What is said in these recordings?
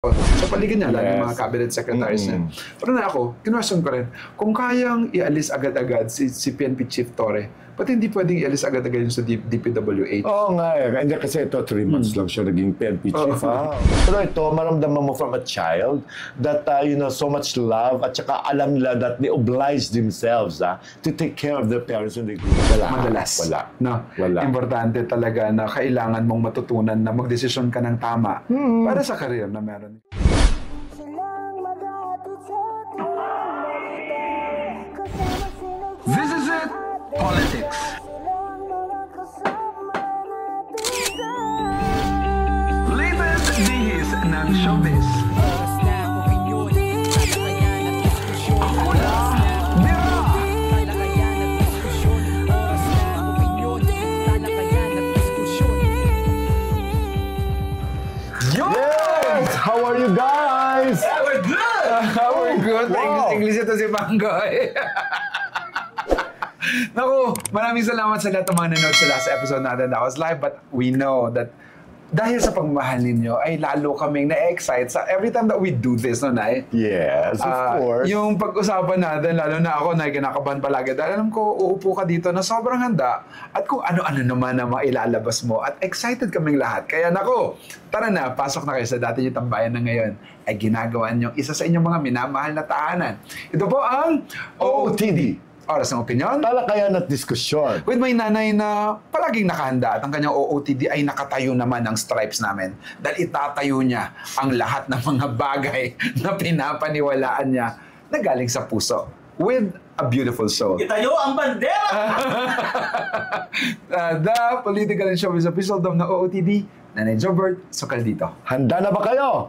Sa paligid niya, lalo yung mga cabinet secretaries niya. Pero na ako, kinwestiyon ko rin, kung kayang ialis agad-agad si PNP Chief Torre, ba't hindi pwedeng ialis agad-agad yung sa DPWH? Oo nga eh. Hindi kasi ito, 3 months lang siya naging PNP chief. Pero ito, maramdaman mo from a child that, so much love at saka alam nila that they oblige themselves to take care of their parents when they grow up. Madalas. Wala. No? Wala. Importante talaga na kailangan mong matutunan na magdesisyon ka ng tama para sa career na meron. This is it, politics. Latest dihis ng showbiz. Ako na, Dira! Yes! How are you guys? We're good! We're good. Wow. English ito si Pangoy. Naku, maraming salamat sa lahat ng mga nanood sa last episode natin. That was live, but we know that dahil sa pagmamahal ninyo, ay lalo kaming na-excite sa every time that we do this, no, Nay? Yes, of course. Yung pag-usapan natin, lalo na ako, Nay, kinakabahan palagi. Dahil alam ko, uupo ka dito na sobrang handa at kung ano-ano naman na mailalabas mo. At excited kaming lahat. Kaya naku, tara na, pasok na kayo sa dati yung tambayan na ngayon ay ginagawa nyo isa sa inyong mga minamahal na tahanan. Ito po ang OOTD. Oras ng opinyon. Talakayan at diskusyon. With my nanay na palaging nakahanda at ang kanyang OOTD ay nakatayo naman ang stripes namin. Dahil itatayo niya ang lahat ng mga bagay na pinapaniwalaan niya na galing sa puso. With a beautiful soul. Itayo ang bandera! The Political and Showbiz Episode of the OOTD, Nanay Jobert, sukal dito. Handa na ba kayo?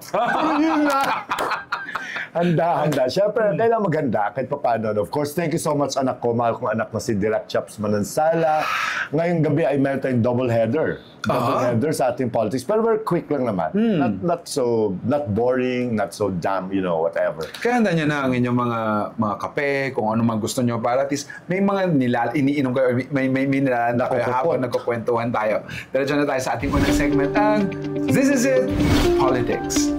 Yun na! Handa. Siyempre, kailangan maganda kahit pa paano. Of course, thank you so much anak ko. Mahal kong anak na si Direk Chaps Manansala. Ngayong gabi ay meron tayong double header sa ating politics. Pero very quick lang naman. Not boring, not so dumb, whatever. Kaya handa niya na ang inyong mga kape, kung ano man gusto niyo para at least may mga iniinom kayo, may nilalanda kayo habang nagkukwentuhan tayo. Pero dyan na tayo sa ating unang segment, ang This Is It, Politics.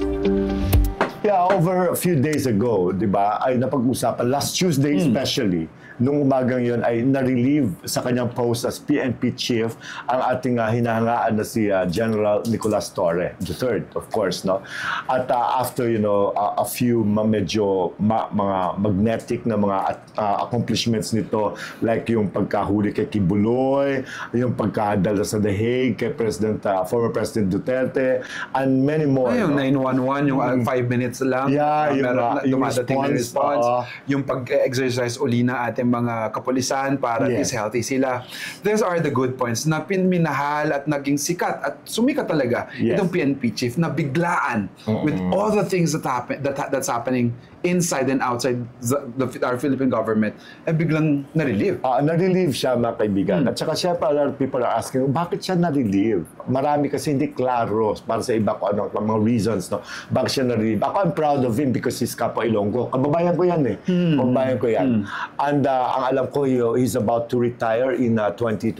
Yeah, over a few days ago, di ba, ay napag-usapan, last Tuesday especially, nung umagang yon ay na-relieve sa kanyang post as PNP chief ang ating hinahangaan na si General Nicolas Torre III, of course, no? At after, a few medyo mga magnetic na mga accomplishments nito, like yung pagkahuli kay Kibuloy, yung pagkadala sa The Hague kay former President Duterte, and many more. Ay, yung 911, yung 5 minutes lang. Yeah, yung dumadating na response. Yung pag-exercise uli na ating mga kapulisan para at least healthy sila. These are the good points na pinminahal at naging sikat at sumikat talaga itong PNP chief na biglaan with all the things that's happening inside and outside our Philippine government, ay biglang na-relieve. Na-relieve siya, mga kaibigan. At saka syempre, a lot of people are asking, bakit siya na-relieve? Marami kasi hindi klaro para sa iba ko mga reasons, no? Bakit siya na-relieve? Ako, I'm proud of him because he's Kapwa Ilonggo. Kababayan ko yan eh. Kababayan ko yan. And ang alam ko, he's about to retire in 2027,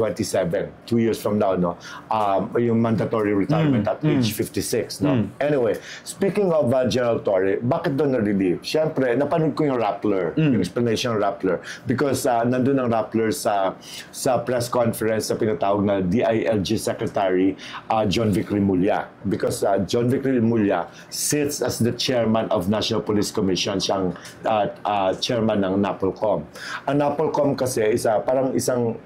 2 years from now, no? Yung mandatory retirement at age 56, no? Anyway, speaking of General Torre, bakit doon na-relieve? Siyempre, napanood ko yung Rappler, yung explanation ng Rappler. Because nandun ang Rappler sa press conference sa pinatawag na DILG Secretary John Vic Rimulya. Because John Vic Rimulya sits as the chairman of National Police Commission. Siyang chairman ng NAPOLCOM. Ang NAPOLCOM kasi parang isang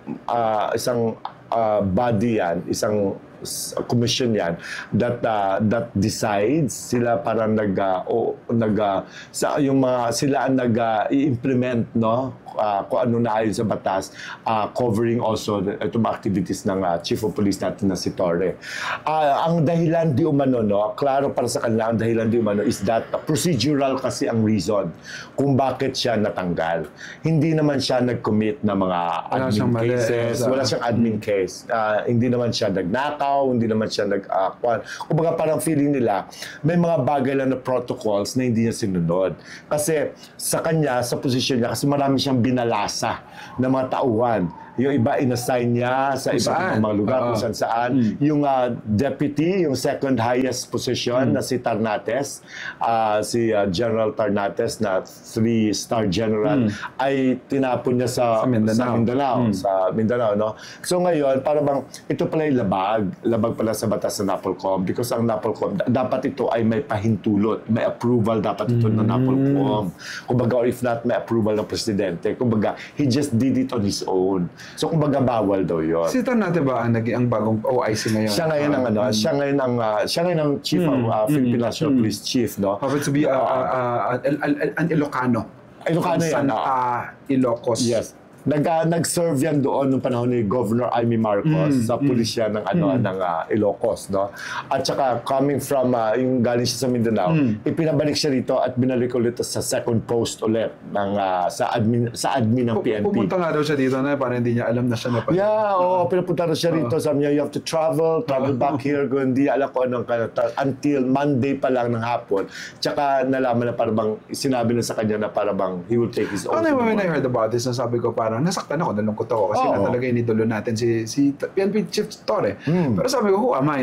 body yan, isang commission yan that decides, sila parang sila ang nag-i-implement, no, kung ano na ayon sa batas, covering also itong mga activities ng Chief of Police natin na si Torre. Ang dahilan di umano, no, klaro para sa kanila, ang dahilan di umano is that procedural kasi ang reason kung bakit siya natanggal. Hindi naman siya nag-commit na mga admin cases. Wala siyang admin case. Hindi naman siya nagnakaw, hindi naman siya kumbaga parang feeling nila, may mga bagay lang na protocols na hindi niya sinunod. Kasi sa kanya, sa posisyon niya, kasi marami siyang binalasa ng mga tauhan Yung iba inassign niya sa iba't ibang mga lugar kung saan. Yung deputy, yung second highest position na si Tarnates, si General Tarnates na 3-star general, ay tinapon niya sa Mindanao, no? So ngayon, para bang ito pala yung labag pala sa batas ng NAPOLCOM, because ang NAPOLCOM, dapat ito ay may pahintulot, may approval dapat ito ng NAPOLCOM. Kumbaga, or if not, may approval ng presidente. Kumbaga, he just did it on his own. So kumbaga, bawal daw yun. Si Tarnates ba ang bagong OIC ngayon? Siya ngayon ang siya ngayon ang chief of Philippine National Police Chief, no? Happens to be an Ilocano. Ilocano yan. Santa Ilocos. Yes. Nag-serve yan doon nung panahon ni Governor Amy Marcos sa pulisya ng ng Ilocos, no? At saka coming from yung galing siya sa Mindanao, ipinabalik siya rito at binalik ulit sa second post ulit ng sa admin ng PNP. Pupunta nga daw siya dito na parang hindi niya alam na siya na pa. Yeah, pinapunta na siya rito. Sabi niya, you have to travel back here. Hindi alam ko anong until Monday pa lang ng hapon. Tsaka nalaman na parang sinabi na sa kanya na parang he will take his own. When I heard about this, nasabi ko parang nasaktan ako, nalungkot ako kasi na talaga inidolo natin si PNP Chief Torre. Pero sabi ko, who am I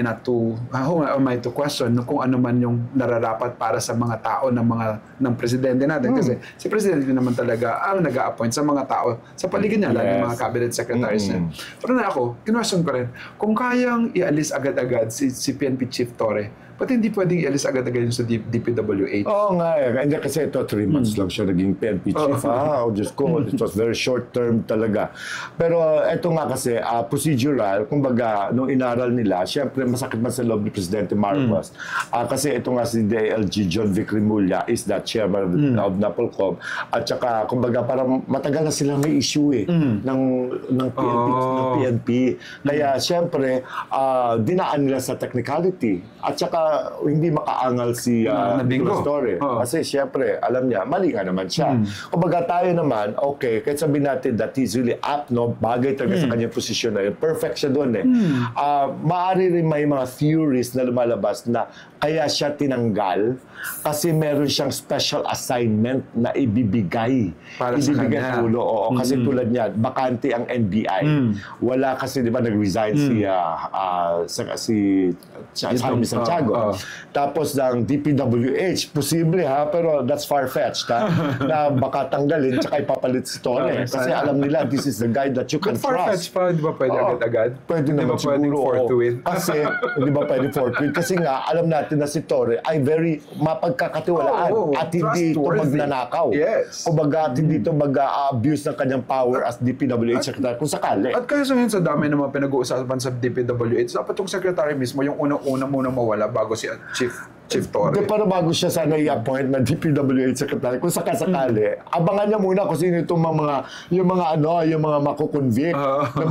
to question kung ano man yung nararapat para sa mga tao ng presidente natin, kasi si presidente naman talaga ang nag-a-appoint sa mga tao sa paligid niya, lalo yung mga cabinet secretaries niya. Pero na ako, kinwestiyon ko rin, kung kayang ialis agad-agad si PNP Chief Torre, pati hindi pwedeng ialis agad-agad yung sa DPWH. Oo nga eh. Hindi kasi ito, 3 months lang siya naging PNP chief. Diyos ko, it was very short term talaga. Pero ito nga kasi, procedural, kumbaga, nung inaral nila, syempre masakit man sa loob ni Presidente Marcos. Kasi ito nga si DILG John Vic Rimulya is the chairman of NAPOLCOM. At saka, kumbaga, parang matagal na silang may issue ng PNP. Kaya syempre, dinaan nila sa technicality. At saka, hindi makaangal si Nicolas Torre. Kasi syempre, alam niya, mali nga naman siya. Kumbaga tayo naman, okay, kahit sabihin natin that he's really apt, no? Bagay talaga sa kanyang posisyon na yun. Perfect siya doon eh. Maaari rin may mga theories na lumalabas na kaya siya tinanggal kasi meron siyang special assignment na ibibigay para sa kanya. Kasi tulad niya, bakante ang NBI. Wala kasi, di ba, nag-resign si Jaime Santiago. Tapos ng DPWH, posible pero that's far-fetched na baka tanggalin tsaka ipapalit si Torre. Kasi alam nila, this is the guy that you can trust. Far-fetched pa, di ba pwede agad-agad? Pwede naman siguro. Kasi, di ba pwede forthwith? Kasi nga, alam natin na si Torre ay very mapagkakatiwalaan at hindi ito magnanakaw. Yes. Kumbaga, hindi ito mag-abuse ng kanyang power as DPWH secretary kung sakali. At kaya sa dami ng mga pinag-uusapan sa DPWH, dapat yung secretary mismo yung unang-una muna mawala bago si Chief Torre. Pero bago siya sana i-appoint na DPWH secretary, kung sakasakali, abangan niya muna kung sino itong yung mga makukonvict, ng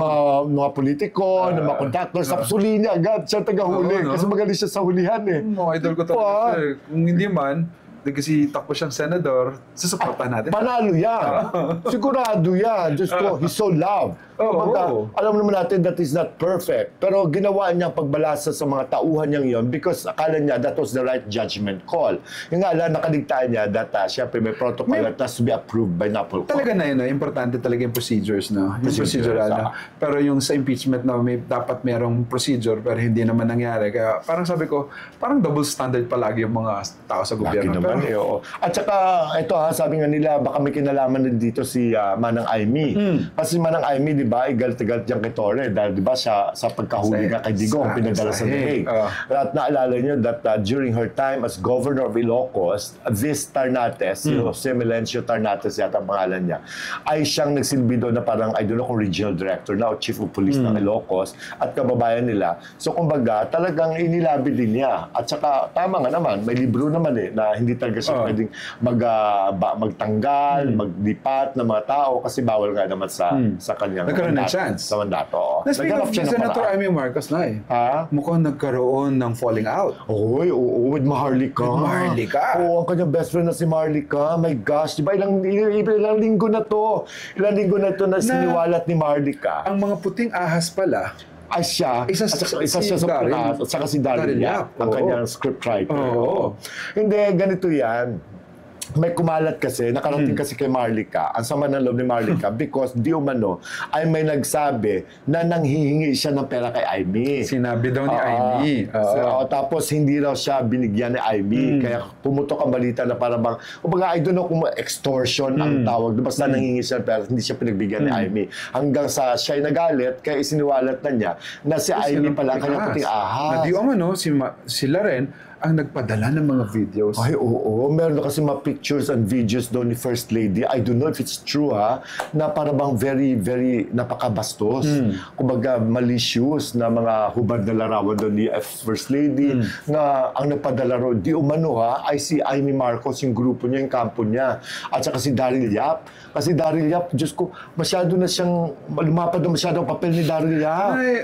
mga politiko, ng mga contractors, tapos huli niya agad, siya tagahuli. Kasi magaling siya sa hulihan eh. Idol ko talaga. Kung hindi man, kasi takbo siyang senador, susuportahan natin. Panalo yan. Sigurado yan. Just ko, he's so loved. Alam naman natin that is not perfect. Pero ginawa niya pagbalasa sa mga tauhan niyang yon because akala niya that was the right judgment call. Yung nga lang, nakaligtaan niya that syempre may protocol that has to be approved by NAPOLCOM. Talaga na yun, importante talaga yung procedures, no? Yung procedural. Pero yung sa impeachment na dapat merong procedure pero hindi naman nangyari. Kaya parang sabi ko, parang double standard palagi yung mga tao sa gobyerno. At saka, ito sabi nga nila, baka may kinalaman din dito si Manang Aimee. Kasi Manang Aimee, di ba, galit yung kay Torre dahil di ba sa pagkahuli nga kay Digong, pinadala sa The Hague. At naalala nyo that during her time as Governor of Ilocos, this Tarnates, Jose Melencio Tarnates yata ang pangalan niya, ay siyang nagsilbi doon na parang, I don't know kung regional director na o chief of police ng Ilocos at kababayan nila. So kumbaga, talagang inilabi din niya. At saka, tama nga naman, may libro naman na hindi talaga siya pwedeng magtanggal, magdipat ng mga tao kasi bawal nga naman sa kanyang nagkaroon ng chance. Sa mandato. Nagkaroon siya ng Senator Amy Marcos na mukhang nagkaroon ng falling out. With Maharlika. Ang kanyang best friend na si Maharlika. My gosh, di ba ilang linggo na to. Ilang linggo na to na siniwalat ni Maharlika. Ang mga puting ahas pala, ay siya, isa siya sa Pinas, at saka si Daryl Yap, ang kanyang scriptwriter. Hindi, ganito yan. may kumalat kasi, nakarating kasi kay Marlica, ang sama ng loob ni Marlica, because di umano ay may nagsabi na nanghihingi siya ng pera kay Amy. Sinabi daw ni Amy. Tapos hindi raw siya binigyan ni Amy. Kaya pumutok ang balita na para bang, I don't know kung extortion ang tawag. Basta nanghihingi siya ng pera, hindi siya pinagbigyan ni Amy. Hanggang sa siya'y nagalit, kaya isiniwalat na niya na si Amy pala kanyang puting ahas. Na di umano, sila rin ang nagpadala ng mga videos. Ay, oo. Meron na kasi mga pictures and videos doon ni First Lady. I don't know if it's true, na para bang very, very napakabastos. Kumbaga, malicious na mga hubad na larawan doon ni First Lady na ang nagpadala ron, di umano ay si Amy Marcos, yung grupo niya, yung kampo niya. At saka si Daryl Yap. Kasi Daryl Yap, Diyos ko, masyado na siyang, lumapad na masyado ang papel ni Daryl Yap. Ay,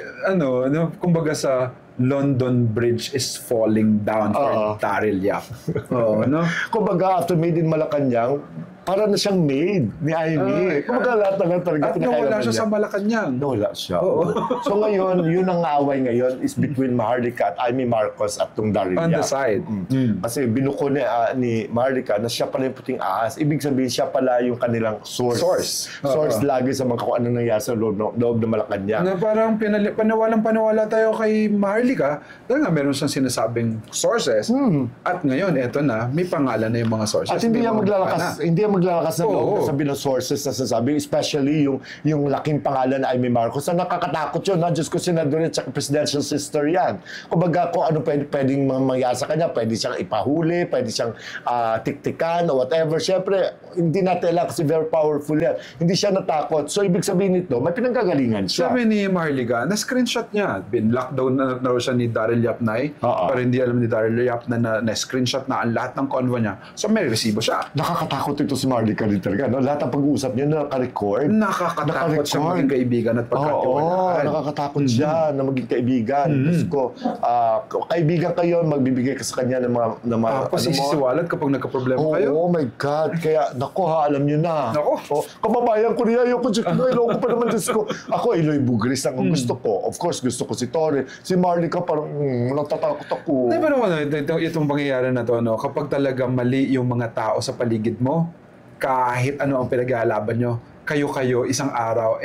kumbaga sa London Bridge is falling down for Daryl Yap. No? Kumbaga, after Made in Malacanang, para na siyang maid ni Amy. Kumbaga, lahat na talaga at nawala siya sa Malacanang. Nawala siya. So ngayon, yun ang away ngayon is between Maharlika at Amy Marcos at tong Daryl Yap. On the side. Kasi binuko ni Maharlika na siya pala yung puting ahas. Ibig sabihin, siya pala yung kanilang source. Source lagi sa mga kung ano nangyari sa loob ng Malacanang. Na parang paniwalang tayo kay Maharlika dahil nga meron siyang sinasabing sources. At ngayon, eto na, may pangalan na yung mga sources. At hindi yan maglalakas ng loob sa bilang sources na sasabi, especially yung laking pangalan na Amy Marcos, na nakakatakot yun. Diyos ko, senador at presidential sister yan. Kumbaga, kung ano pwedeng mangyari sa kanya, pwede siyang ipahuli, pwede siyang tiktikan o whatever. Siyempre, hindi natin alam kasi very powerful yan. Hindi siya natakot. So, ibig sabihin nito, may pinanggagalingan siya. Sabi ni Maharlika, na-screenshot niya. Bin-lockdown na raw siya ni Daryl Yap Nay. Pero hindi alam ni Daryl Yap na-screenshot na ang lahat ng convo niya. So, may resibo siya. Nakakatakot ito si Maharlika din talaga. No? Lahat ng pag-uusap niya naka-record. Nakakatakot siya maging kaibigan at pagkatiwalaan. Nakakatakot siya na maging kaibigan. Ko, kaibigan kayo, magbibigay ka sa kanya ng mga kasi sisiwalat kapag nagka-problema kayo. Oh my God. Kaya, alam niyo na. Kababayan ko niya, ayoko ko pa naman Diyos ko. Ako, Eloy Bugris ang gusto ko. Of course, gusto ko si Torre. Si Maharlika parang natatakot ako. Pero itong pangyayari na to, kapag talaga mali yung mga tao sa paligid mo, kahit ano ang pinaglalaban nyo, kayo isang araw,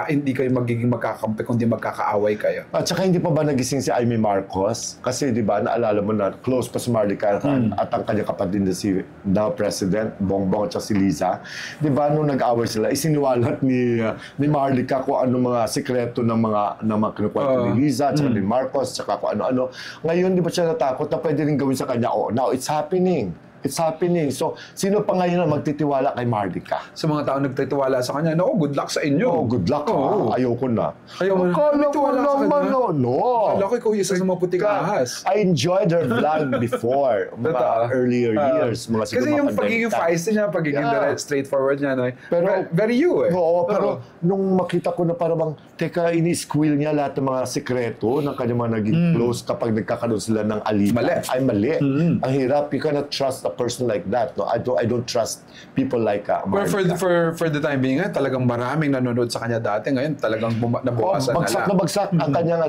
hindi kayo magiging magkakampi kundi magkakaaway kayo. At saka hindi pa ba nagising si Amy Marcos? Kasi di ba, naalala mo na close pa si Maharlika at ang kanyang kapatid na si now President Bongbong at si Liza. Di ba, nung nag-away sila, isiniwalat ni Maharlika kung ano mga sikreto ng mga kinukwento ni Liza at ni Marcos, at kung ano-ano. Ngayon, di ba siya natakot na pwede rin gawin sa kanya? Now it's happening. It's happening. So, sino pa ngayon ang magtitiwala kay Maharlika? Sa mga tao nagtitiwala sa kanya, good luck sa inyo. Good luck. Ayoko na. Ayoko na. Akala ko naman, Akala ko ikaw isa sa mga puting ahas. I enjoyed her vlog before. Mga earlier years. Kasi yung pagiging feisty niya, pagiging straightforward niya, pero very you pero nung makita ko na parang teka, ini-squill niya lahat ng mga sekreto ng kanyang mga naging close kapag nagkakaroon sila ng alitan. Mali. Ang hirap. You cannot trust a person like that. No? I don't trust people like Maharlika. For the time being, talagang maraming nanonood sa kanya dati. Ngayon, talagang nabukasan bagsak ang kanyang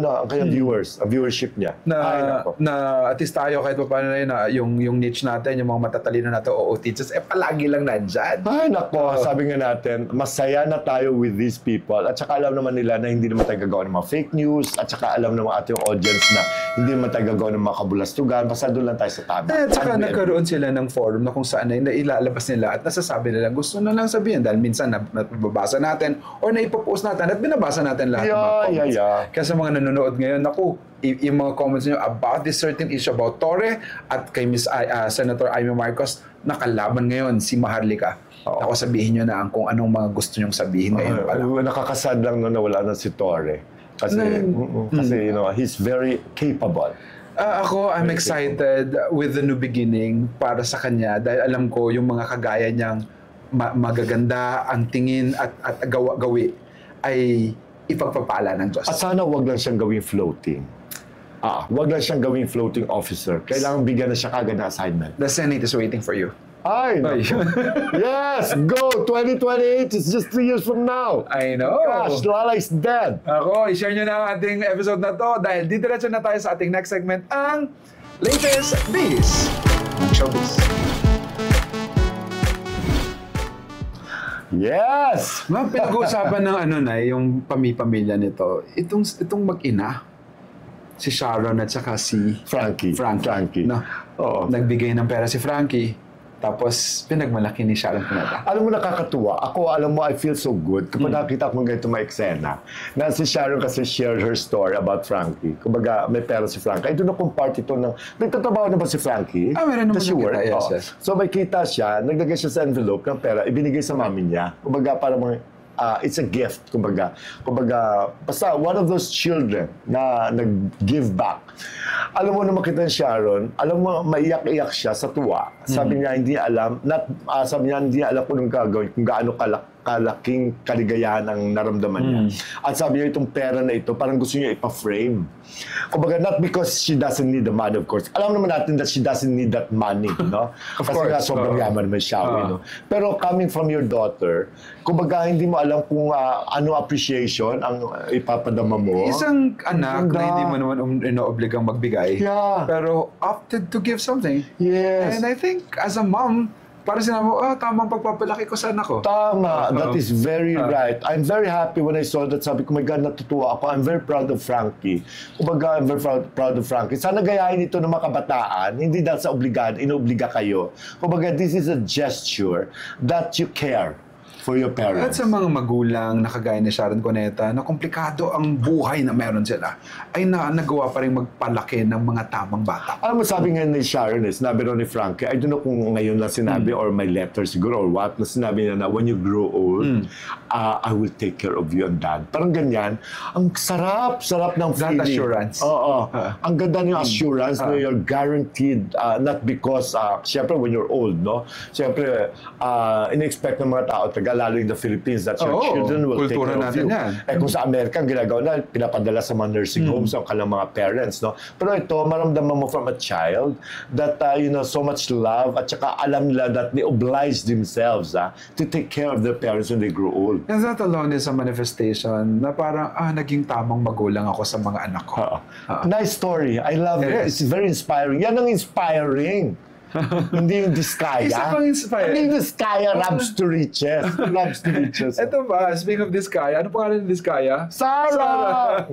viewership niya. Na at least tayo kahit paano na yun, yung niche natin, yung mga matatalino natin, teachers, palagi lang nandyan. Ay, nako, sabi nga natin, masaya na tayo with these people. At saka alam naman nila na hindi naman tayo gagawa ng mga fake news. At saka alam naman ating audience na hindi naman tayo gagawa ng mga kabulastugan. Basta doon lang tayo sa tama. At saka nagkaroon sila ng forum na kung saan na ilalabas nila at nasasabi nila gusto na lang sabihin dahil minsan nababasa natin or naipopost natin at binabasa natin lahat ng mga comments. Kaya sa mga nanonood ngayon, yung mga comments nyo about this certain issue about Torre at kay Senator Amy Marcos, nakalaban ngayon si Maharlika. Ako sabihin nyo na kung anong mga gusto nyong sabihin ngayon pala. Nakakasad lang na nawala na si Torre. Kasi he's very capable. I'm excited with the new beginning para sa kanya dahil alam ko yung mga kagaya niyang magaganda ang tingin at gawi ay ipagpapala ng Diyos. At sana wag lang siyang gawing floating. Wag lang siyang gawing floating officer. Kailangan bigyan na siya kagad na assignment. The Senate is waiting for you. Ay, yes! Go! 2028! It's just 3 years from now! I know! Gosh, Lala is dead! I-share nyo na ang ating episode na to dahil didiretso na tayo sa ating next segment, ang latest biz ng showbiz. Yes! Ma'am, pinag-uusapan ng ano na, yung pamilya nito, itong mag-ina, si Sharon at saka si Frankie. No? Oo. Nagbigay ng pera si Frankie, tapos pinagmalaki ni Sharon Cuneta. Alam mo, nakakatuwa. Ako, alam mo, I feel so good kapag nakita ko ganito may eksena. Na si Sharon kasi shared her story about Frankie. Kumbaga, may pera si Frankie. I don't know kung part ito ng... Nagtatrabaho na ba si Frankie? Meron naman Does she work? yes, Oo. yes. So, may kita siya, naglagay siya sa envelope ng pera, ibinigay sa mami niya. Kumbaga, para mga... it's a gift, kumbaga. Kumbaga, basta one of those children na nag-give back. Alam mo na makita ni Sharon, alam mo, maiyak-iyak siya sa tuwa. Sabi niya, hindi niya alam, sabi niya, hindi niya alam kung anong gagawin, kung gaano kalaking kaligayahan ang naramdaman niya. At sabi niya, itong pera na ito, parang gusto niya ipa-frame. Kumbaga, not because she doesn't need the money, of course. Alam naman natin that she doesn't need that money, no? Kasi nga, sobrang yaman naman siya, no? Pero coming from your daughter, kumbaga, hindi mo alam kung ano appreciation ang ipapadama mo. Isang anak na hindi mo naman inoobligang magbigay, Yeah. pero opted to give something. Yes. And I think, as a mom, para sinabi mo, tamang pagpapalaki ko sa anak ko. Tama. That is very right. I'm very happy when I saw that. Sabi ko, my God, natutuwa ako. I'm very proud of Frankie. Kumbaga, I'm very proud of Frankie. Sana gayahin ito ng mga kabataan. Hindi dahil sa inobliga kayo. Kumbaga, this is a gesture that you care for your At parents. sa mga magulang na kagaya ni Sharon Cuneta, na komplikado ang buhay na meron sila, ay nagawa pa rin magpalaki ng mga tamang bata. Alam mo, sabi nga ni Sharon, sinabi rin ni Frankie, I don't know kung ngayon lang sinabi or my letter siguro or what, na sinabi niya na when you grow old, I will take care of you and dad. Parang ganyan. Ang sarap ng That feeling. assurance. Oo. Ang ganda ng assurance na you're guaranteed, not because, syempre when you're old, no? Syempre, in-expect ng mga tao, lalo in the Philippines, that your children will take kultura care of natin you. yan. Kung sa Amerika, ang ginagawa na, pinapadala sa mga nursing homes ang kanilang mga parents, no? Pero ito, maramdaman mo from a child that, so much love at saka alam nila that they oblige themselves to take care of their parents when they grow old. And that alone is a manifestation na parang, naging tamang magulang ako sa mga anak ko. Nice story. I love it. Yes. It's very inspiring. Yan ang inspiring. Hindi yung Diskaya. Isa pang inspired. Hindi yung Diskaya, Rabs to Riches. Rabs to Riches. Ito ba, speaking of Diskaya, ano pangalan ni Diskaya? Sarah!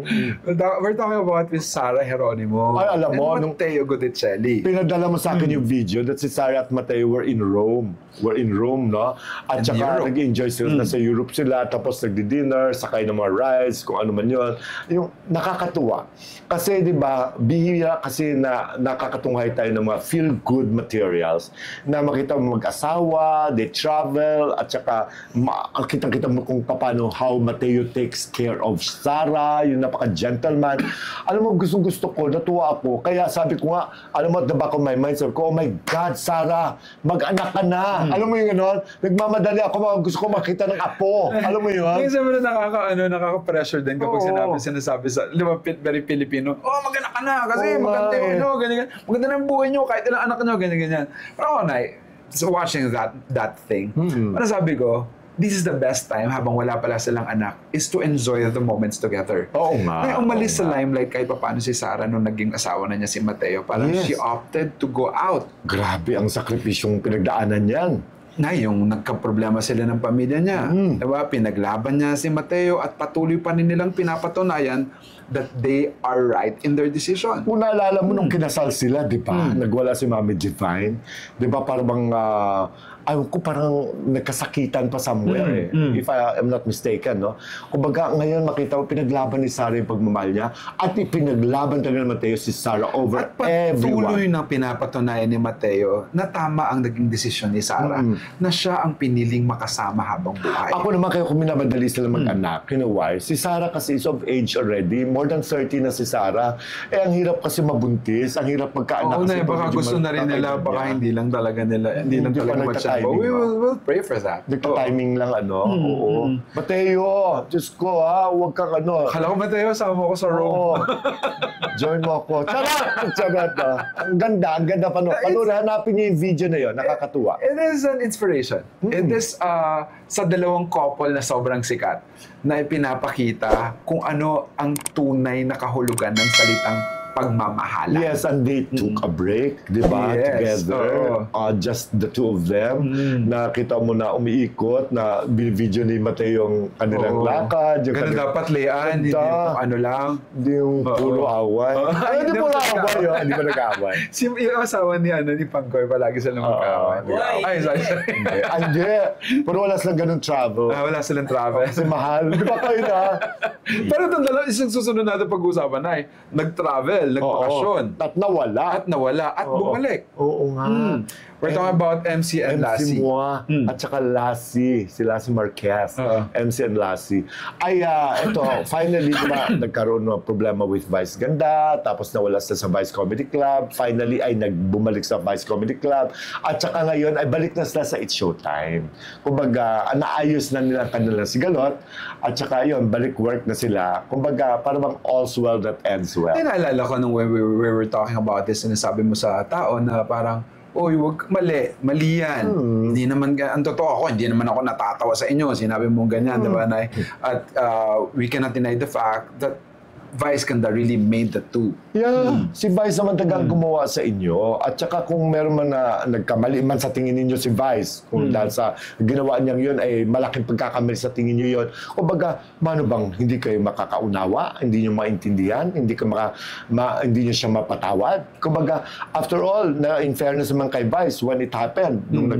We're talking about Miss Sarah Geronimo. Ay, alam mo, and Matteo Godicelli. Pinadala mo sa akin yung video that si Sarah at Mateo were in Rome. Were in Rome, no? At In saka Europe. nag-enjoy sila, nasa Europe sila, tapos nagdi-dinner, sakay ng mga rides, kung ano man yun. Yung nakakatuwa. Kasi, di ba, bihira kasi na nakakatunghay tayo ng mga feel-good materials na makita mo mag-asawa, they travel, at saka kitang-kita mo kung paano how Mateo takes care of Sarah, yung napaka-gentleman. Alam mo, gustong-gusto ko, natuwa ako. Kaya sabi ko nga, alam mo, at the back of my mind, sabi ko, oh my God, Sarah, mag-anak ka na. Alam mo yung gano'n? Nagmamadali ako, gusto ko makita ng apo. Alam mo yun? Kasi mo nakaka-pressure din kapag sinasabi sa, di ba, very Filipino, mag-anak ka na kasi maganda yun, ganyan. Maganda ng buhay nyo, kahit ilang anak nyo, ganyan. Pero ako so watching that thing, ano sabi ko, this is the best time habang wala pala silang anak is to enjoy the moments together. Oo nga. Kaya umalis sa limelight kahit paano si Sarah nung naging asawa na niya si Mateo. Parang Yes. she opted to go out. Grabe ang sakripisyong pinagdaanan niyan. Na yung nagkaproblema sila ng pamilya niya. Diba? Pinaglaban niya si Mateo at patuloy pa rin nilang pinapatunayan that they are right in their decision. Kung naalala mo nung kinasal sila, di ba? Nagwala si Mami Divine. Di ba parang ayaw ko parang nagkasakitan pa somewhere if I am not mistaken, no? Kumbaga ngayon makita mo pinaglaban ni Sarah yung pagmamahal niya at ipinaglaban talaga ni Mateo si Sarah over At patuloy everyone. na pinapatunayan ni Mateo na tama ang naging desisyon ni Sarah na siya ang piniling makasama habang buhay. Ako naman kaya kung minamadali sila mag-anak, you know why? Si Sarah kasi is of age already. More than 30 na si Sarah. Ang hirap kasi mabuntis. Ang hirap magkaanak. Oo kasi na, baka medyo gusto na rin nila, magtatay baka niya. hindi lang talaga pa masyado. nagka-timing, We'll pray for that. Nagka-timing lang, Oo. Mateo, Diyos ko, huwag kang Kala ko Mateo, sama ko sa Rome. Oo. Join mo ako. Charot! Charot, Ang ganda pa. Hanapin niyo yung video na yun. Nakakatuwa. It is an inspiration. It is sa dalawang couple na sobrang sikat na ipinapakita kung ano ang tunay na kahulugan ng salitang pagmamahalan. Yes, and they took a break, di ba? Yes, Together. Just the two of them. Nakita mo na umiikot, na video ni Mateo yung kanilang lakad. Yung Ganun dapat, Leanne. Hindi yung ano lang. Hindi yung puro away. Ay, hindi puro away. Hindi ba nag-away? Yung asawa ni Pangkoy, palagi sila magkawan. Ay, sorry. Hindi. Pero wala silang ganun travel. Wala silang travel. Kasi mahal. Di ba kayo na? Pero itong dalawa, isang susunod natin pag-usapan na nag-travel, nagpakasyon. At nawala. At bumalik. Oo nga. We're talking about MC and MC Lassie. Moa at saka Lassie, si Lassie Marquez, MC and Lassie. Ay, ito, finally, diba, nagkaroon ng problema with Vice Ganda, tapos nawala sila sa Vice Comedy Club, finally ay nagbumalik sa Vice Comedy Club, at saka ngayon ay balik na sila sa It's Showtime. Kumbaga, naayos na nila kanilang sigalot, at saka yun, balik work na sila. Kumbaga, parang all's well that ends well. Naalala ko nung when we were talking about this, sinasabi mo sa tao na parang, uy, wag, mali yan. Hindi naman, ang totoo ako, hindi naman ako natatawa sa inyo. Sinabi mo ganyan, di ba, Nay? At we cannot deny the fact that Vice Ganda really made the two. Yeah, si Vice naman tagang gumawa sa inyo. At saka kung meron man na nagkamali man sa tingin ninyo si Vice, kung dahil sa ginawa niyang yun ay malaking pagkakamali sa tingin niyo yun, o baga, mano bang hindi kayo makakaunawa, hindi niyo maintindihan, hindi niyo siya mapatawad. Kumbaga, after all, na in fairness naman kay Vice, when it happened, nung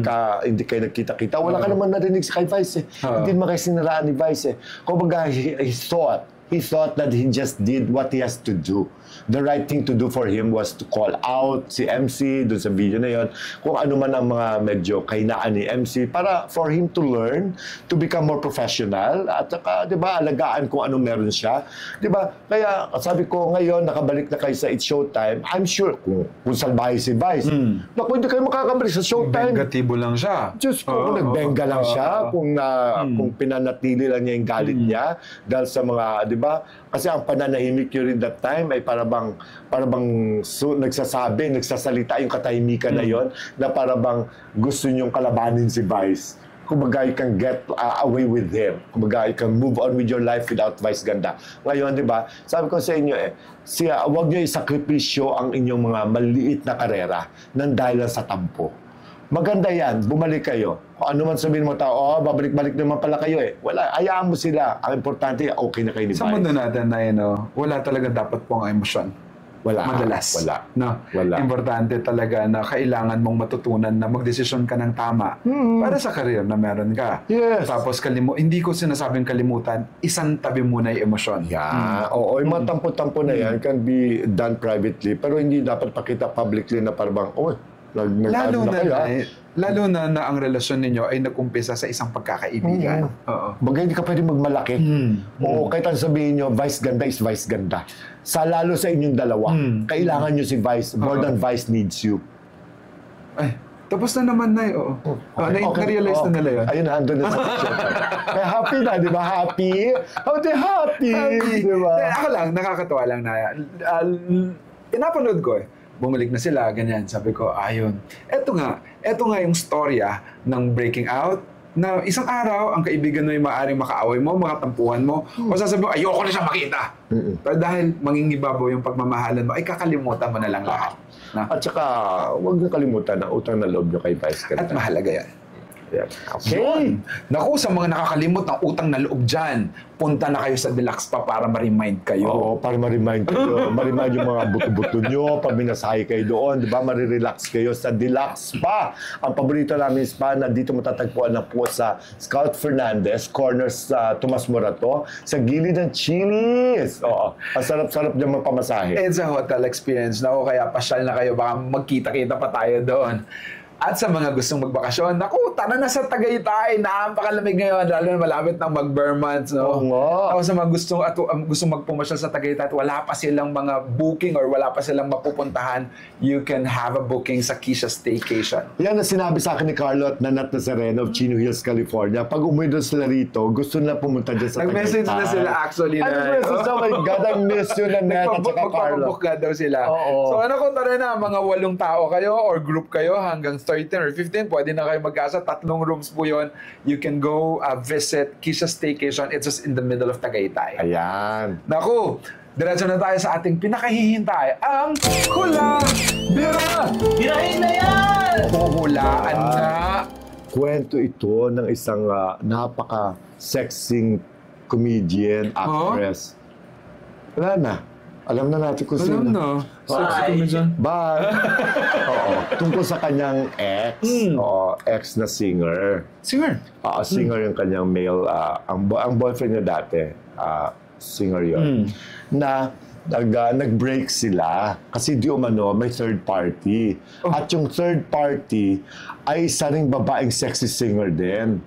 hindi kayo nagkita-kita, wala ka naman narinig sa kay Vice eh. Hindi naman kayo sinaraan ni Vice eh. Kumbaga, he thought that he just did what he has to do. The right thing to do for him was to call out si MC dun sa video na yon, kung ano man ang mga medyo kahinaan ni MC para for him to learn, to become more professional, at saka, di ba, alagaan kung ano meron siya. Di ba? Kaya, sabi ko, ngayon, nakabalik na kayo sa It's Showtime, I'm sure, kung salbahe si Vice, naku, hindi kayo makakabalik sa Showtime. Bengatibo lang siya. Diyos ko, kung nagbenga lang siya, kung pinanatili lang niya yung galit niya, dahil sa mga, di ba? Kasi ang pananahimik nyo rin that time ay para bang nagsasalita yung katahimikan na yon, na para bang gusto nyong kalabanin si Vice. Kumbaga, you can get away with him. Kumbaga, you can move on with your life without Vice Ganda. Ngayon, di ba, sabi ko sa inyo huwag nyo isakripisyo ang inyong mga maliit na karera nang dahil sa tampo. Maganda yan, bumalik kayo. Kung ano man sabihin mo tao, babalik-balik naman pala kayo eh. Wala, hayaan mo sila. Ang importante, okay na kayo ni Vice. Sa mundo natin na wala talaga dapat pong emosyon. Madalas. Wala. Importante talaga na kailangan mong matutunan na magdesisyon ka ng tama para sa career na meron ka. Yes. Tapos hindi ko sinasabing kalimutan, isang tabi muna yung emosyon. Yeah. Oo, yung mga tampo-tampo na yan can be done privately, pero hindi dapat pakita publicly na parang, lalo na ang relasyon ninyo ay nag-umpisa sa isang pagkakaibigan. Baga hindi ka pwede magmalaki. Oo, kahit ang sabihin nyo, Vice Ganda is Vice Ganda. Lalo sa inyong dalawa, kailangan nyo si Vice more than Vice needs you. Ay, tapos na naman na na-realize na nila yun. Ayun, andun na sa picture. Kaya happy na, di ba? Happy? Happy! Di ba? Ako lang, nakakatawa lang na pinapanood ko bumalik na sila, ganyan. Sabi ko, ayun. Eto nga yung storya ng breaking out, na isang araw, ang kaibigan mo yung maaaring makaaway mo, mga tampuhan mo, o sasabihin mo, ayoko na siya makita. Pero dahil mangingibabaw yung pagmamahalan mo, ay kakalimutan mo na lang lahat. At saka, huwag niyo kalimutan ang utang na loob niyo kay Vice Ganda. At mahalaga yan. Okay. Naku, sa mga nakakalimot ng utang na loob dyan, punta na kayo sa Deluxe Spa para ma-remind kayo. Oo, para ma-remind kayo. Ma-remind yung mga buto-buto nyo. Pag minasahe kayo doon, di ba? Marirelax kayo sa Deluxe Spa. Ang paborito namin spa na dito matatagpuan na po sa Scout Fernandez, corner sa Tomas Morato, sa gilid ng Chili's. Oo. Ang sarap-sarap nyo magpamasahe. It's a hotel experience. Naku, kaya pasyal na kayo. Baka magkita-kita pa tayo doon. At sa mga gustong magbakasyon, naku, tara na sa Tagaytay. Napakalamig ngayon, lalo na malapit ng mag-Burr months, no? Tapos sa mga gustong magpumasyal sa Tagaytay at wala pa silang mga booking or wala pa silang mapupuntahan, you can have a booking sa Keisha Staycation. Yan ang sinabi sa akin ni Carlo at Nanat Nazareno of Chino Hills, California. Pag umuwi doon sila rito, gusto nila pumunta dyan sa Tagaytay. Nag-message na sila actually. Nag-message na, my God, I miss you, Nanat at saka Carlo. Magpapabook na daw sila. So kung tara na, mga 8 tao kayo or group kayo hanggang 13 or 15, pwede na kayo mag-asa. 3 rooms po yun. You can go visit Keisha Staycation. It's just in the middle of Tagaytay. Ayan. Naku, Diretso na tayo sa ating pinakahihintay, ang Hula Bira! Birahin na yan! Huhulaan na. Kwento ito ng isang napaka-sexing comedian, actress. Wala na. Alam na natin kung sino. Alam na. Sexy comedian. But, tungkol sa kanyang ex, ex na singer. Singer? Singer yung kanyang male, ang boyfriend niya dati, singer yun, na nag-break sila kasi di umano may third party. At yung third party ay isa ring babaeng sexy singer din.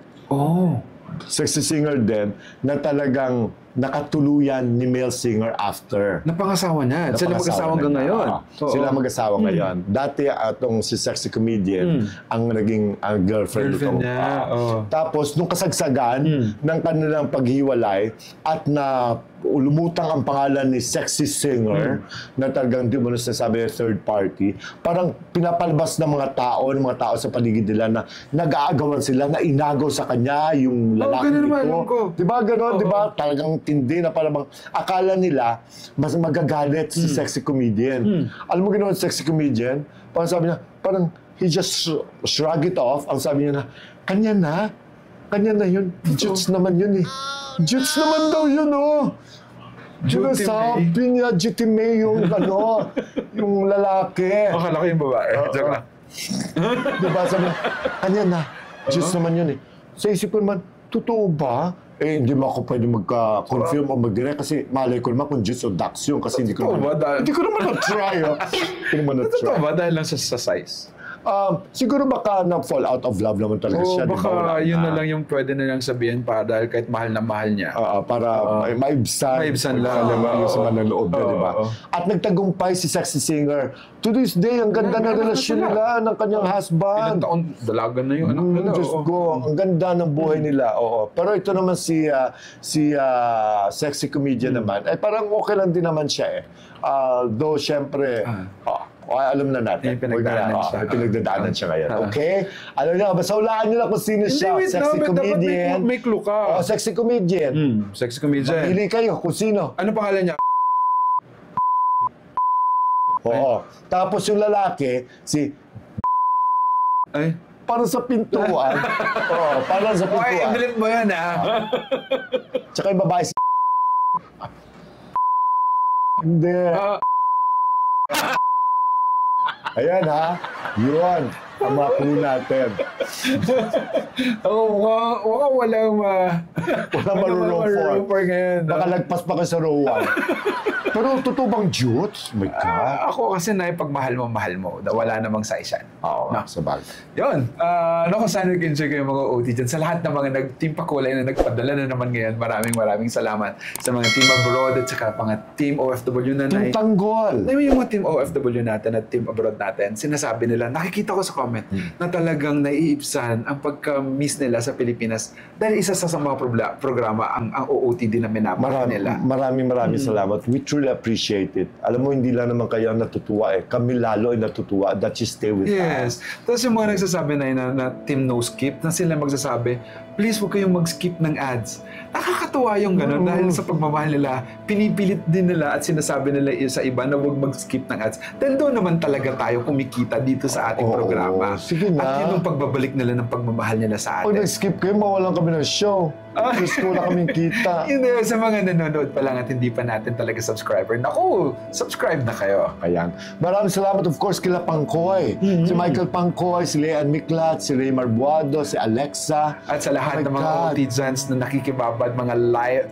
Sexy singer din na talagang nakatuluyan ni male singer after. Napangasawa na. Sila mag-asawa hanggang ngayon. Sila mag-asawa ngayon. Dati atong si sexy comedian ang naging girlfriend nito. Tapos nung kasagsagan ng kanilang paghiwalay at na lumutang ang pangalan ni sexy singer na talagang di mo na sinasabi third party, parang pinapalabas ng mga tao sa paligid nila na nag-aagawan sila, na inagaw sa kanya yung lalaki nito. Diba ganon? Diba? Talagang tindi na parang akala nila mas magagalit si sexy comedian. Alam mo ginawa sexy comedian? Parang sabi niya, parang he just shrug it off. Ang sabi niya na, kanya na yun. Jutes naman yun eh. Jutes naman daw yun Sabi niya, Jutime yung yung lalaki. Akala ko yung babae. Joke lang. Diba sabi niya, kanya na. Jutes naman yun eh. Sa isip ko naman, totoo ba? Hindi mo ako pwede magka-confirm o mag-direct kasi malay ko naman kung Jutes o Dax yun kasi hindi ko naman na-try. Totoo ba dahil lang sa size? Siguro baka na-fall out of love naman talaga siya. Baka yun na lang yung pwede na lang sabihin para dahil kahit mahal na mahal niya. Para maibsan lang. Yung sa manaloob niya, diba? At nagtagumpay si sexy singer. To this day, ang ganda na relasyon nila ng kanyang husband. Ilang taon, dalagan na yung anak nila. Diyos ko, ang ganda ng buhay nila. Pero ito naman si sexy comedian naman, parang okay lang din naman siya eh. Though, syempre, alam na natin. Pinagdadaanan siya ngayon. Okay? Alam niyo, basta hulaan niyo lang kung sino siya. Sexy comedian. May clue ka. Sexy comedian. Sexy comedian. Pili kayo kung sino. Ano pangalan niya? Tapos yung lalaki, si... Ay? Para sa pintuan. Para sa pintuan. Ay, bilit mo yan Tsaka yung babae si... Hindi. Ayan yun ang mga clue natin. Mukhang walang marurong for ngayon. Baka lagpas pa ka sa row 1. Pero totoo bang Jutes? My God. Ako kasi pagmahal mo. Wala namang size yan. Sa bagay. Yun. Kung saan nag-enjoy kayo mga OT dyan. Sa lahat ng mga nag-team Pakulay na nagpadala na naman ngayon, maraming salamat sa mga team abroad at saka mga team OFW na Team Tanggol. Yung mga team OFW natin at team abroad natin, sinasabi nila, nakikita ko sa comment na talagang naiipsan ang pagka-miss nila sa Pilipinas dahil isa sa mga programa ang OOTD na minamahal nila. Maraming salamat. We truly appreciate it. Alam mo, hindi lang naman kayo natutuwa Kami lalo ay natutuwa that you stay with us. Tapos yung mga nagsasabi na team no skip, na sila magsasabi, please huwag kayong mag-skip ng ads. Nakakatuwa yung gano'n dahil sa pagmamahal nila, pinipilit din nila at sinasabi nila sa iba na huwag mag-skip ng ads. Dahil doon naman talaga tayo kumikita dito sa ating programa. Sige na. At yun ang pagbabalik nila ng pagmamahal nila sa atin. Pag nag-skip kayo, mawalan kami ng show. Gusto na kaming kita. Hindi, sa mga nanonood pa lang at hindi pa natin talaga subscriber, naku, subscribe na kayo. Ayan. Maraming salamat of course kila Pangkoy. Si Michael Pangkoy, si Leanne Miklat, si Raymar Buado, si Alexa. At sa lahat ng mga OTZans na nakikibabad, mga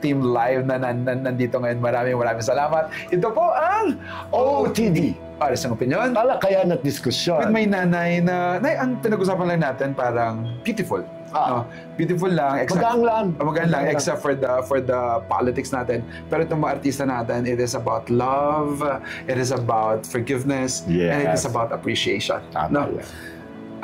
team live na nandito ngayon, maraming salamat. Ito po ang OOTD. Oras ng Opinyon. Talakayan at diskusyon. With may nanay na, ang pinag-usapan lang natin parang beautiful. Beautiful lang. Magaan lang. Except for the politics natin. Pero itong mga artista natin, it is about love, it is about forgiveness, and it is about appreciation.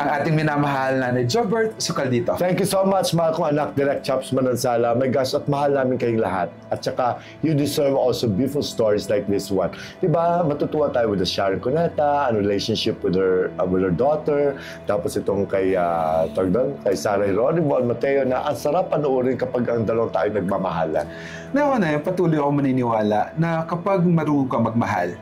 ang ating minamahal na ni Jobert Sukaldito. Thank you so much, mahal kong anak, Direk Chaps Manansala. My gosh, at mahal namin kayong lahat. At saka, you deserve also beautiful stories like this one. Diba, matutuwa tayo with the Sharon Cuneta, ang relationship with her daughter, tapos itong kay Sarah Geronimo Mateo, na ang sarap panoorin kapag ang dalawang tayo nagmamahalan. Patuloy ako maniniwala na kapag marunong ka magmahal,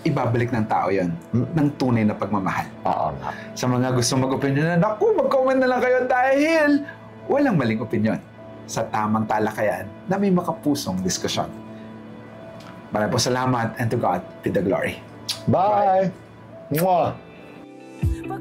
ibabalik ng tao yon ng tunay na pagmamahal. Oo nga. Sa mga gusto mag-opinyon naku, mag-comment na lang kayo dahil walang maling opinyon sa tamang talakayan na may makapusong diskusyon. Maraming po salamat, and to God be the glory. Bye! Mwah! Pag